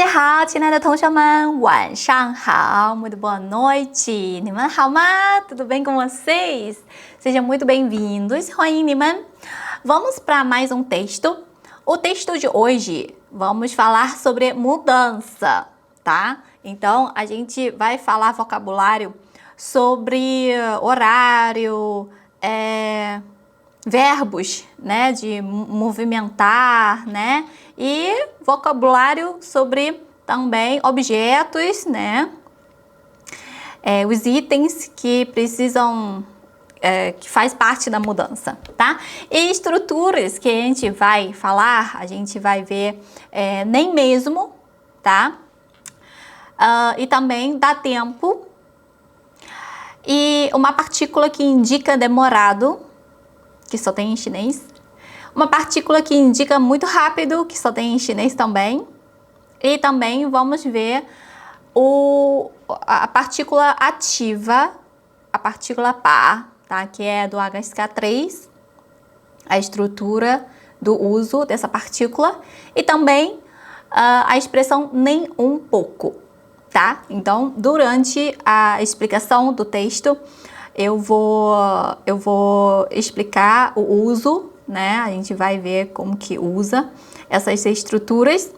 大家好，亲爱的同学们，晚上好，muito boa noite， 你们好吗？ Tudo bem com vocês? Sejam muito bem-vindos, 欢迎你们。Vamos para mais um texto. O texto de hoje, vamos falar sobre mudança, tá? Então, a gente vai falar vocabulário sobre horário, verbos, né, de movimentar, né, e vocabulário sobre também objetos, né, os itens que precisam, que faz parte da mudança, tá? E estruturas que a gente vai falar, a gente vai ver nem mesmo, tá? E também dá tempo e uma partícula que indica demorado, que só tem em chinês. Uma partícula que indica muito rápido, que só tem em chinês também. E também vamos ver a partícula ativa, a partícula par, tá? Que é do HSK3, a estrutura do uso dessa partícula. E também a expressão nem um pouco, tá? Então, durante a explicação do texto, eu vou explicar o uso, né? A gente vai ver como que usa essas estruturas.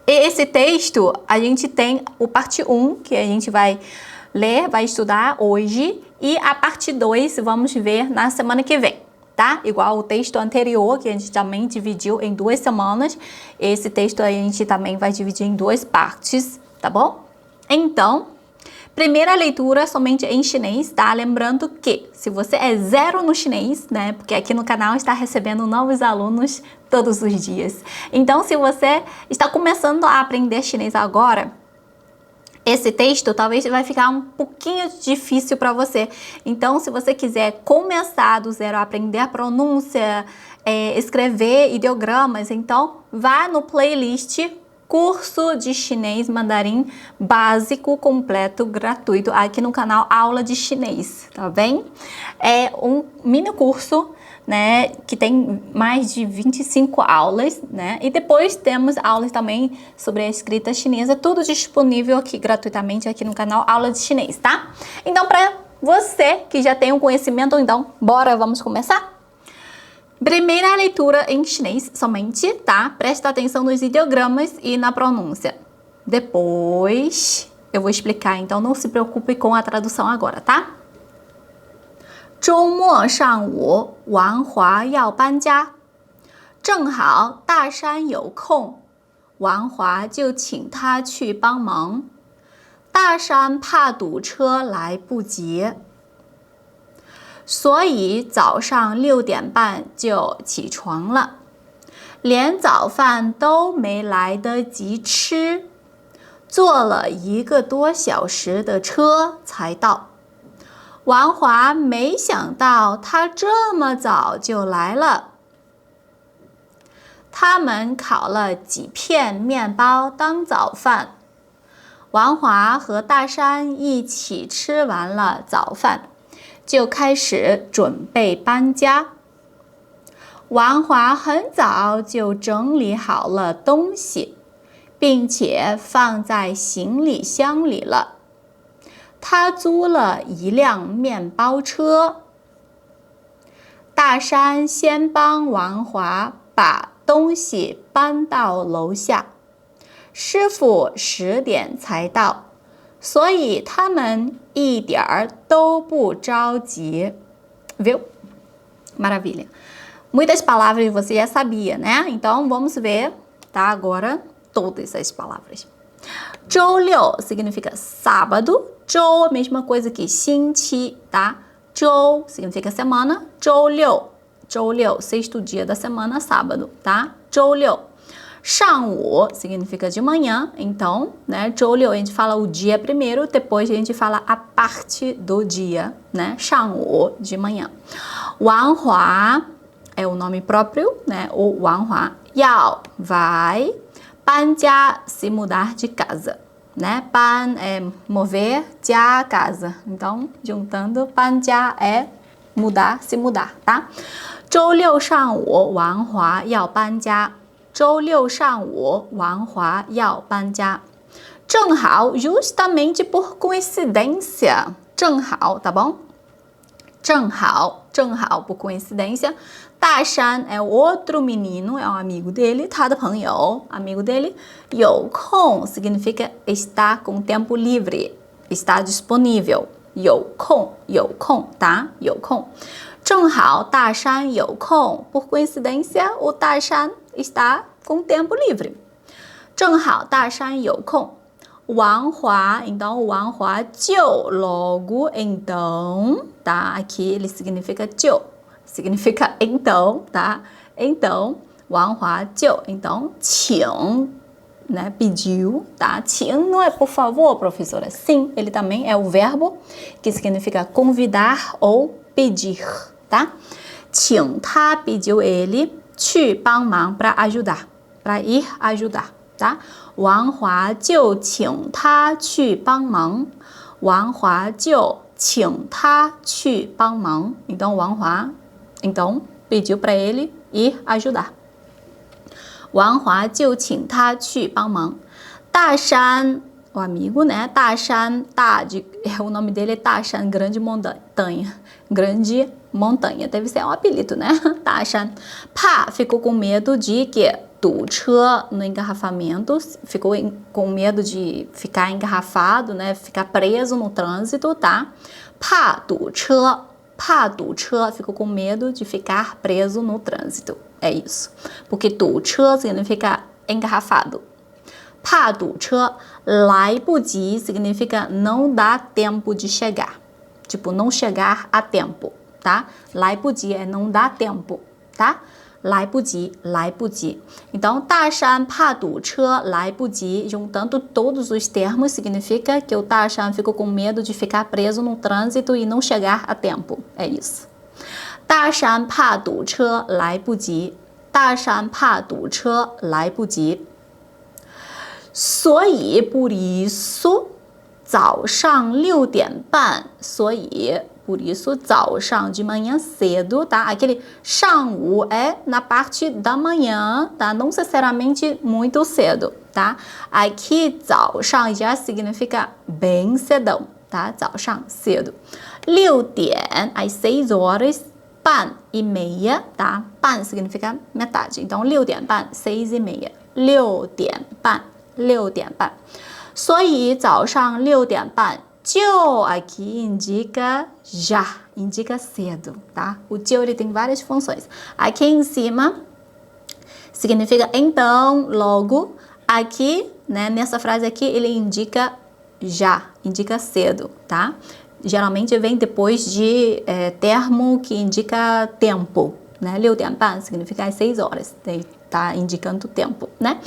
E esse texto, a gente tem o parte 1, que a gente vai ler, vai estudar hoje, e a parte 2 vamos ver na semana que vem, tá? Igual o texto anterior, que a gente também dividiu em 2 semanas. Esse texto a gente também vai dividir em 2 partes, tá bom? Então, primeira leitura somente em chinês, tá? Lembrando que se você é zero no chinês, né? Porque aqui no canal está recebendo novos alunos todos os dias. Então, se você está começando a aprender chinês agora, esse texto talvez vai ficar um pouquinho difícil para você. Então, se você quiser começar do zero a aprender a pronúncia, escrever ideogramas, então vá no playlist Curso de Chinês Mandarim Básico Completo Gratuito aqui no canal Aula de Chinês, tá bem? É um mini curso, né, que tem mais de 25 aulas, né? E depois temos aulas também sobre a escrita chinesa, tudo disponível aqui gratuitamente aqui no canal Aula de Chinês, tá? Então, para você que já tem um conhecimento, então, bora, vamos começar? Primeira leitura em chinês somente, tá? Presta atenção nos ideogramas e na pronúncia. Depois eu vou explicar, então não se preocupe com a tradução agora, tá? 周末上午，王华要搬家，正好大山有空，王华就请他去帮忙。大山怕堵车来不及。所以早上6点半就起床了，连早饭都没来得及吃，坐了1个多小时的车才到。王华没想到他这么早就来了。他们烤了几片面包当早饭，王华和大山一起吃完了早饭，就开始准备搬家。王华很早就整理好了东西，并且放在行李箱里了。他租了一辆面包车。大山先帮王华把东西搬到楼下，师傅10点才到，所以他们一点儿都不着急。Viu? Maravilha. Muitas palavras você já sabia, né? Então, vamos ver, tá? Agora, todas as palavras. 周六 significa sábado. 周 a mesma coisa que 星期, tá? 周 significa semana. 周六 sexto dia da semana, sábado, tá? 周六。上午 significa de manhã, então, né? 周六 a gente fala o dia primeiro, depois a gente fala a parte do dia, né? 上午 de manhã. 王华 é o nome próprio, né? O 王华 要 vai, 搬家 se mudar de casa, né? 搬 é mover, 家 casa. Então, juntando, 搬家 é mudar, se mudar, tá? 周六上午王华要搬家。周六上午王华要搬家。正好 justamente por coincidência. 正好 tá bom? 正好 por coincidência. 大山 é outro menino, é um amigo dele, 他的朋友 amigo dele. 有空 significa está com tempo livre, está disponível. 有空 tá? 有空。正好大山有空 por coincidência, o 大山 está com tempo livre. 正好大山有空。王华 então 王华就 logo então, tá? Aqui ele significa 就 significa então, tá? Então, 王华就 então 请 né? Pediu, tá? 请 não é por favor, professora. Sim, ele também é o verbo que significa convidar ou pedir, tá? 请他 pediu ele 去帮忙 para ajudar, para ir ajudar, tá? 王华就请他去帮忙。王华就请他去帮忙。Então, 王华 então, pediu para ele ir ajudar. 王华就请他去帮忙。大山 o amigo, né? 大山 o nome dele é 大山 grande montanha. Grande montanha. Deve ser um apelido, né? 大山 怕 ficou com medo de que 堵车 no engarrafamento, ficou com medo de ficar engarrafado, né? Ficar preso no trânsito, tá? 怕堵车 ficou com medo de ficar preso no trânsito. É isso. Porque 堵车 significa engarrafado. 怕堵车 来不及 significa não dá tempo de chegar. Tipo, não chegar a tempo, tá? 来不及 é não dá tempo, tá? 来不及 Então, 大山怕堵车来不及 juntando todos os termos, significa que o 大山 ficou com medo de ficar preso no trânsito e não chegar a tempo. É isso. 大山怕堵车来不及。大山怕堵车来不及。所以 por isso 早上6点半 所以 por isso 早上 de manhã cedo, tá? Aquele 上午 é na parte da manhã, tá? Não necessariamente muito cedo, tá? Aqui 早上 já significa bem cedão, tá? 早上 cedo. 6点 às 6 horas, 半e meia, tá? 半 significa metade. Então 6点半 6 e meia. 6点半 6点半。所以早上6点半 就 aqui indica já, indica cedo, tá? O 就 ele tem várias funções. Aqui em cima significa então, logo. Aqui, né, nessa frase aqui, ele indica já, indica cedo, tá? Geralmente vem depois de termo que indica tempo, né? 6点半 significa às 6 horas, tá indicando tempo, né?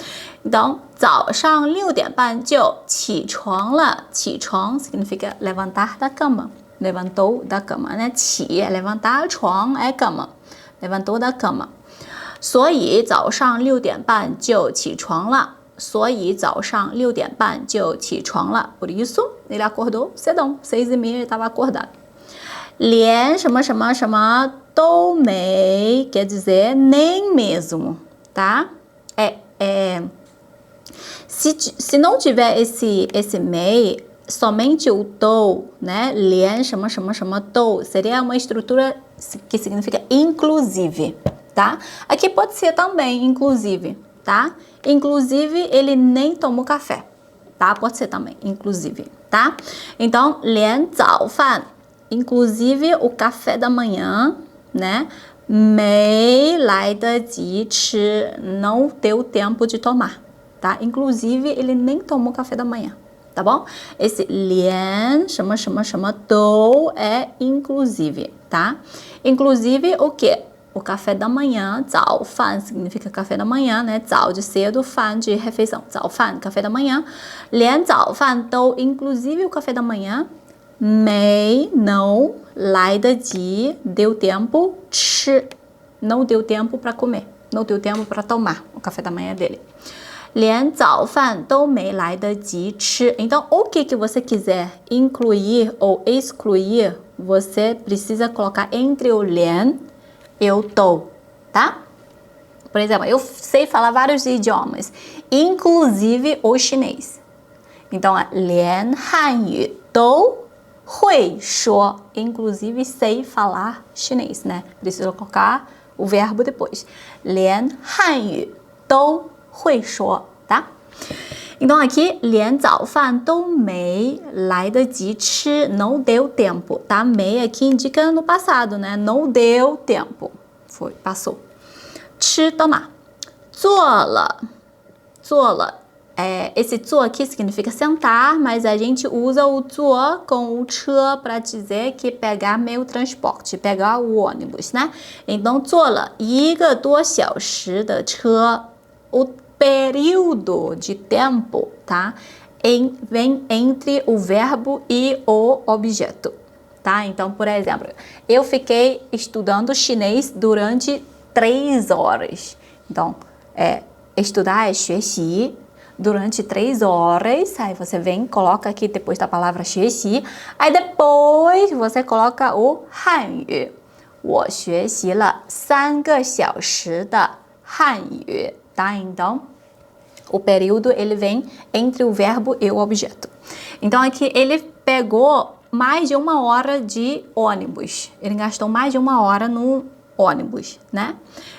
Então, 早上6点半就起床了。起床 significa levantar da cama, levantou da cama, né? 起 é levantar, 床 é cama, levantou da cama. 所以早上6点半就起床了。所以早上6点半就起床了。Por isso, ele acordou cedão, 6 e meia ele estava acordado. 连什么什么什么都没 quer dizer nem mesmo, tá? Se não tiver esse mei, somente o do, né? 连什么什么什么都 seria uma estrutura que significa inclusive, tá? Aqui pode ser também inclusive, tá? Inclusive, ele nem tomou café, tá? Pode ser também, inclusive, tá? Então, 连早饭 inclusive o café da manhã, né? 没来得及吃 não deu tempo de tomar, tá? Inclusive, ele nem tomou café da manhã, tá bom? Esse 连什么什么什么都 é inclusive, tá? Inclusive, o quê? O café da manhã, 早饭 significa café da manhã, né? 早 de cedo, 饭 de refeição. 早饭 café da manhã. 连早饭都 inclusive o café da manhã. 没 não 来得及 deu tempo 吃 não deu tempo para comer, não deu tempo para tomar o café da manhã dele. 连早饭都没来得及吃 Então, o que você quiser incluir ou excluir, você precisa colocar entre o 连 eu tô, tá? Por exemplo, eu sei falar vários idiomas, inclusive o chinês. Então, 连汉语都会说, inclusive sei falar chinês, né? Preciso colocar o verbo depois. 连汉语都会说, tá? Então, aqui, 连早饭都没来得及吃, não deu tempo, tá? 没 aqui indica no passado, né? Não deu tempo. Foi, passou. 吃, tomar. 做了. Esse 坐 aqui significa sentar, mas a gente usa o 坐 com o 车 para dizer que pegar meio transporte, pegar o ônibus, né? Então, 坐了一个多小时的车, o período de tempo, tá? Vem entre o verbo e o objeto, tá? Então, por exemplo, eu fiquei estudando chinês durante 3 horas. Então, estudar é 学习 durante 3 horas. Aí você vem, coloca aqui depois da palavra 学习. Aí depois você coloca o 汉语. 我学习了3个小时的汉语, tá? Então, o período ele vem entre o verbo e o objeto. Então, aqui ele pegou mais de 1 hora de ônibus. Ele gastou mais de 1 hora no ônibus, né?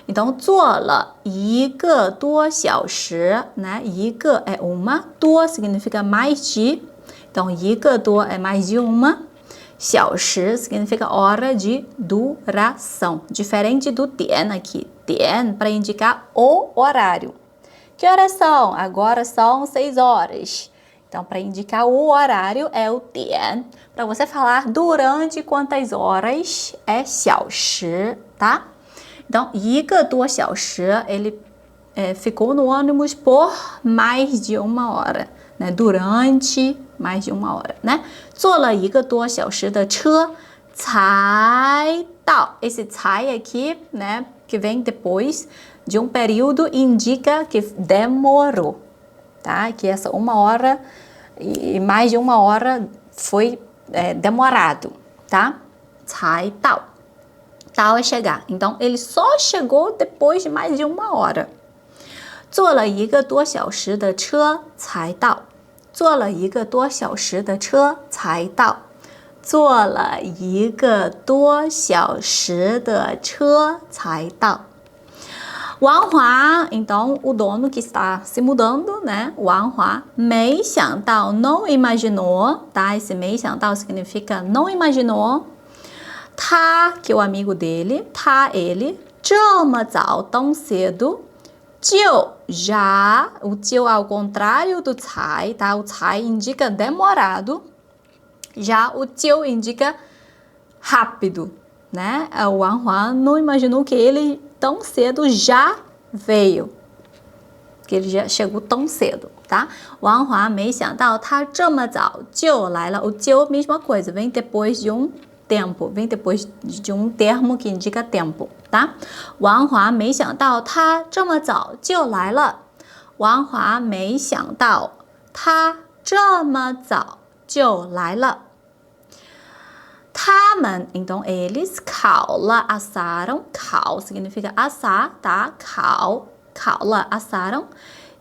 Então, 坐了一个多小时, né? 一个é uma, 多 significa mais de. Então, 一个多 é mais de uma. 小时 significa hora de duração. Diferente do 点 aqui. 点 para indicar o horário. Que horas são? Agora são 6 horas. Então, para indicar o horário é o 点. Para você falar durante quantas horas é 小时, tá? Então, 一个多小时, ele ficou no ônibus por mais de 1 hora, né? Durante mais de 1 hora, né? 坐了一个多小时的车才到. Esse 才 aqui, né, que vem depois de um período, indica que demorou, tá? Que essa 1 hora e mais de 1 hora foi demorado, tá? 才到. Tal é chegar. Então, ele só chegou depois de mais de 1 hora. 坐了一个多小时的车才到. 坐了一个多小时的车才到. 坐了一个多小时的车才到. Wang Hua, então o dono que está se mudando, né? Wang Hua, 没想到, não imaginou, tá? Esse 没想到 significa não imaginou. 他, que é o amigo dele, 他, ele, 这么早, tão cedo, 就 já, o 就 ao contrário do 才, tá? O 才 indica demorado, já o 就 indica rápido, né? O Wang Hua não imaginou que ele tão cedo já veio, que ele já chegou tão cedo, tá? Wang Hua 没想到他这么早就来了. O 就 mesma coisa, vem depois de um tempo, vem depois de um termo que indica tempo, tá? 王华没想到他这么早就来了. 王华没想到他这么早就来了. 他们, então eles, 烤了, assaram, 烤 significa assar, tá? 烤了, assaram,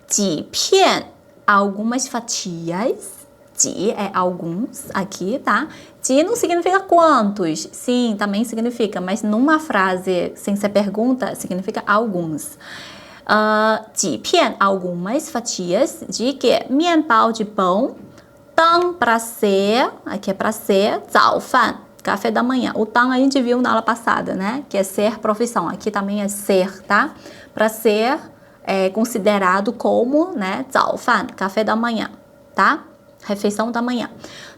几片, algumas fatias, 几 é alguns aqui, tá? 几 não significa quantos, sim, também significa, mas numa frase sem ser pergunta, significa alguns. 几片, algumas fatias de que? 面包 de pão, 当 para ser, aqui é para ser, 早饭, café da manhã. O 当 a gente viu na aula passada, né? Que é ser profissão, aqui também é ser, tá? Para ser considerado como, né? 早饭, café da manhã, tá? Refeição da manhã.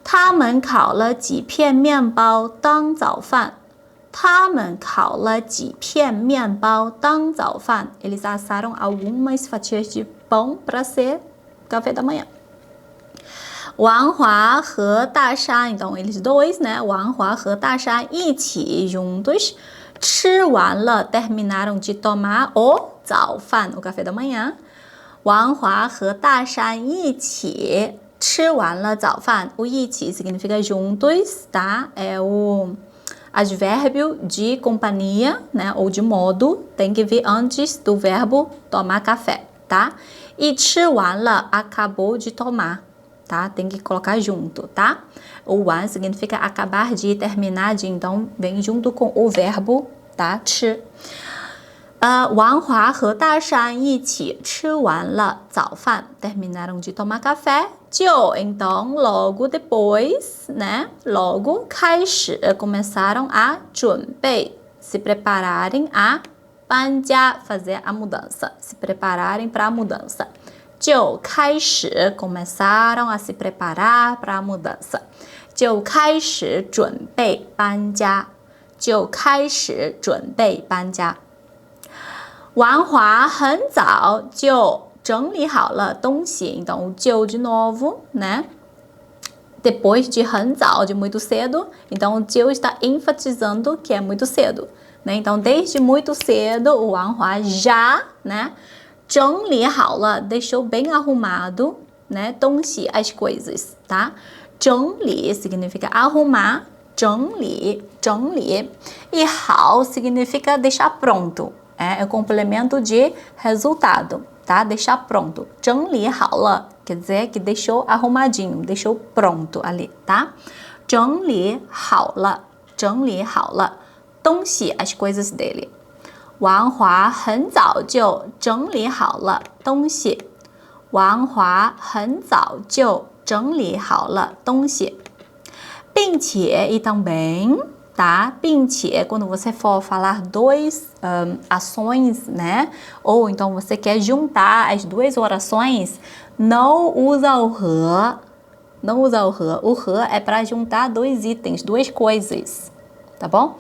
他们烤了几片面包当早饭. 他们烤了几片面包当早饭. Eles assaram algumas fatias de pão para ser café da manhã. 王华和大山, então eles dois, né? 王华和大山一起 juntos 吃完了, terminaram de tomar o 早饭, o café da manhã. 王华和大山一起吃完了早饭. O 一起 significa juntos, tá? É advérbio de companhia, né, ou de modo, tem que vir antes do verbo tomar café, tá? E 吃完了 acabou de tomar, tá? Tem que colocar junto, tá? O 完 significa acabar de, terminar de, então vem junto com o verbo, tá? 吃。王华和大山一起吃完了早饭 terminaram de tomar café. Então, logo depois, né? Logo, 开始 começaram a 准备 se prepararem a 搬家 fazer a mudança, se prepararem para a mudança. 就开始 começaram a se preparar para a mudança. 就开始准备搬家。就开始准备搬家。王华很早就整理好了东西。Então, de novo, né? Depois de 很早, de muito cedo. Então, o de está enfatizando que é muito cedo. Né? Então, desde muito cedo, o Wang Hua já, né? 整理好了, deixou bem arrumado, né? 东西, as coisas, tá? 整理 significa arrumar, 整理. E 好 significa deixar pronto. É o complemento de resultado, tá? Deixar pronto. 整理好了 quer dizer que deixou arrumadinho, deixou pronto ali, tá? 整理好了，整理好了，东西 as coisas dele. 王华很早就整理好了东西。王华很早就整理好了东西。并且 e também, tá? 并且 quando você for falar dois ações, né? Ou então você quer juntar as duas orações, não usa o 和. Não usa o 和. O 和 é para juntar dois itens, duas coisas, tá bom?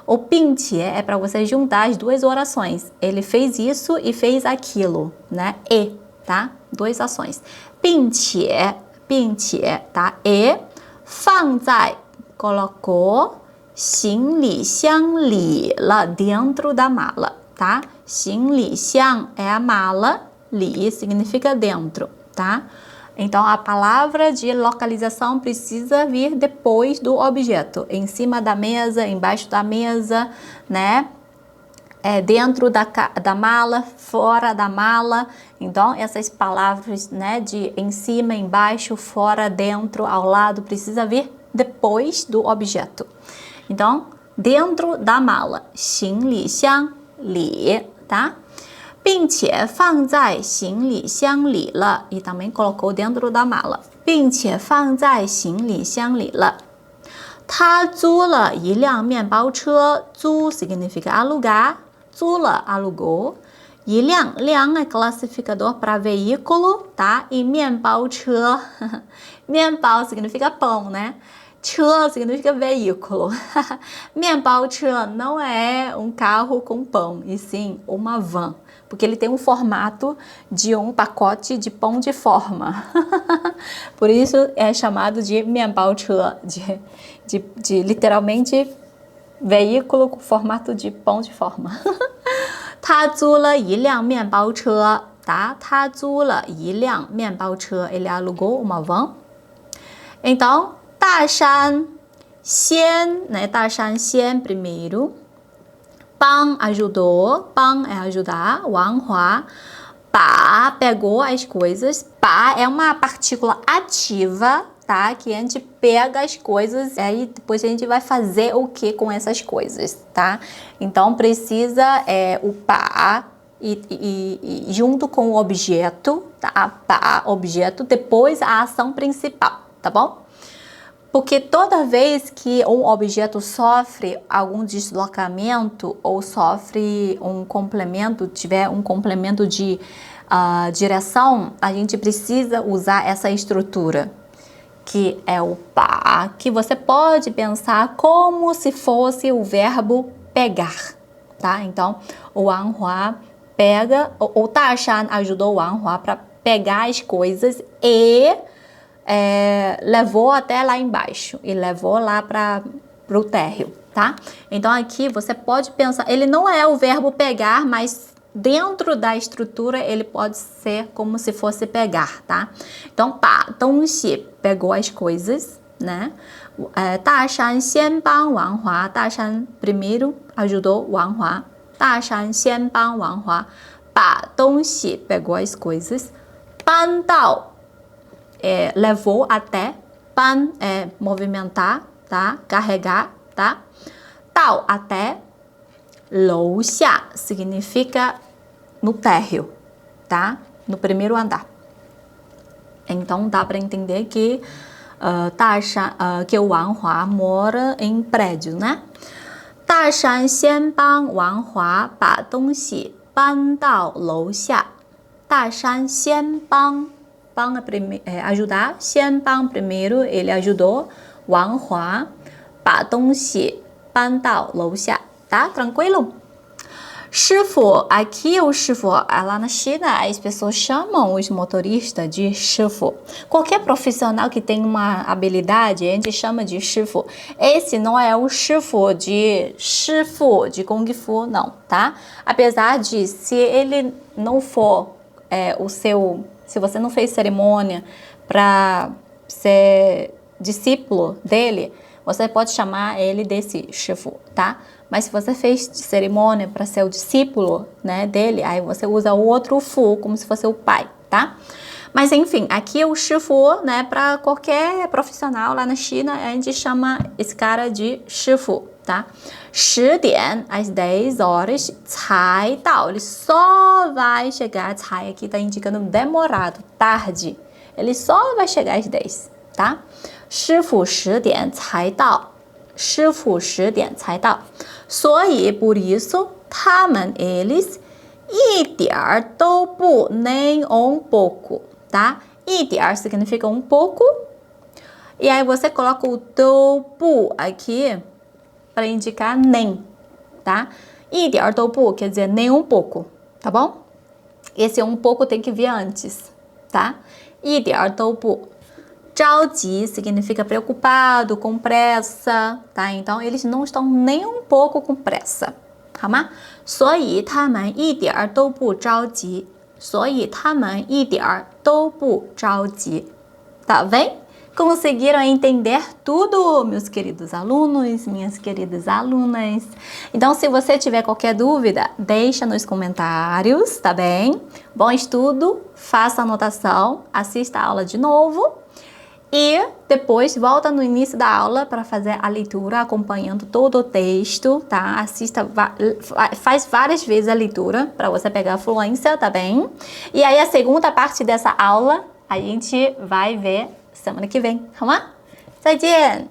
O 并且 é para você juntar as duas orações. Ele fez isso e fez aquilo, né? E, tá? Duas ações. 并且, tá? E 放在 colocou 行李箱里了 dentro da mala, tá? 行李箱 é a mala, 里 significa dentro, tá? Então, a palavra de localização precisa vir depois do objeto. Em cima da mesa, embaixo da mesa, né? Dentro da mala, fora da mala. Então, essas palavras, né? De em cima, embaixo, fora, dentro, ao lado, precisa vir depois do objeto. Então, dentro da mala. 行李箱里, tá? 并且放在行李箱里了 e também colocou dentro da mala 并且放在行李箱里了他租了一辆面包车 租 significa alugar 租了 alugou 一辆 辆 é classificador para veículo, tá? E 面包车 面包 significa pão, né? 车 significa veículo 面包车 não é um carro com pão, e sim uma van porque ele tem um formato de um pacote de pão de forma. Por isso é chamado de 面包车, de literalmente veículo com formato de pão de forma. 他租了一辆面包车, tá? 他租了一辆面包车, ele alugou uma van. Então, 大山先, né? 大山先 primeiro. Pang ajudou, Pang é ajudar, Wang Hua. Pá pegou as coisas. Pá é uma partícula ativa, tá? Que a gente pega as coisas e aí depois a gente vai fazer o que com essas coisas, tá? Então precisa o pá e junto com o objeto, tá? Pá, objeto, depois a ação principal, tá bom? Porque toda vez que um objeto sofre algum deslocamento ou sofre um complemento, tiver um complemento de direção, a gente precisa usar essa estrutura, que é o pá, que você pode pensar como se fosse o verbo pegar, tá? Então, o Wang Hua pega, o Da Shan ajudou o Wang Hua para pegar as coisas e levou até lá embaixo e levou lá para o térreo, tá? Então aqui você pode pensar, ele não é o verbo pegar, mas dentro da estrutura ele pode ser como se fosse pegar, tá? Então, pá, 东西 pegou as coisas, né? Da Shan xian bang Wang Hua. Da Shan primeiro ajudou Wang Hua. Da Shan xian bang Wang Hua. Ba dongxi, pegou as coisas. Ban dao, levou até. Ban é movimentar, tá? Carregar, tá? Dao, até. Lou xia significa no térreo, tá? No primeiro andar. Então, dá para entender que que o Wang Hua mora em prédio, né? 大山先帮王华把东西搬到楼下。大山先帮 ajudar, 先帮 primeiro, ele ajudou Wang Hua 把东西搬到楼下, tá? Tranquilo? 师傅, aqui o 师傅, lá na China as pessoas chamam os motoristas de 师傅. Qualquer profissional que tem uma habilidade, a gente chama de 师傅. Esse não é o 师傅de Kung Fu, não, tá? Apesar de, se ele não for se você não fez cerimônia para ser discípulo dele, você pode chamar ele desse 师傅, tá? Mas se você fez cerimônia para ser o discípulo, né, dele, aí você usa o outro fu, como se fosse o pai, tá? Mas enfim, aqui o 师傅, né, para qualquer profissional lá na China, a gente chama esse cara de 师傅, tá? 10 点, às 10 horas, 才到, ele só vai chegar, 才 aqui tá indicando demorado, tarde. Ele só vai chegar às 10, tá? 师傅10点才到. 师傅10点才到. 所以, por isso, 他们, eles, 一点儿都不, nem pouco, tá? 一点儿 significa pouco. E aí você coloca o 都不 aqui para indicar nem, tá? 一点儿都不 quer dizer nem pouco, tá bom? Esse pouco tem que vir antes, tá? 一点儿都不. 着急 significa preocupado, com pressa, tá? Então, eles não estão nem pouco com pressa, 好吗? 所以他们一点儿都不着急. 所以他们一点儿都不着急. Tá bem? Conseguiram entender tudo, meus queridos alunos, minhas queridas alunas? Então, se você tiver qualquer dúvida, deixa nos comentários, tá bem? Bom estudo, faça anotação, assista a aula de novo. E depois volta no início da aula para fazer a leitura, acompanhando todo o texto, tá? Assista, faz várias vezes a leitura para você pegar a fluência, tá bem? E aí a segunda parte dessa aula a gente vai ver semana que vem, 好吗？再见！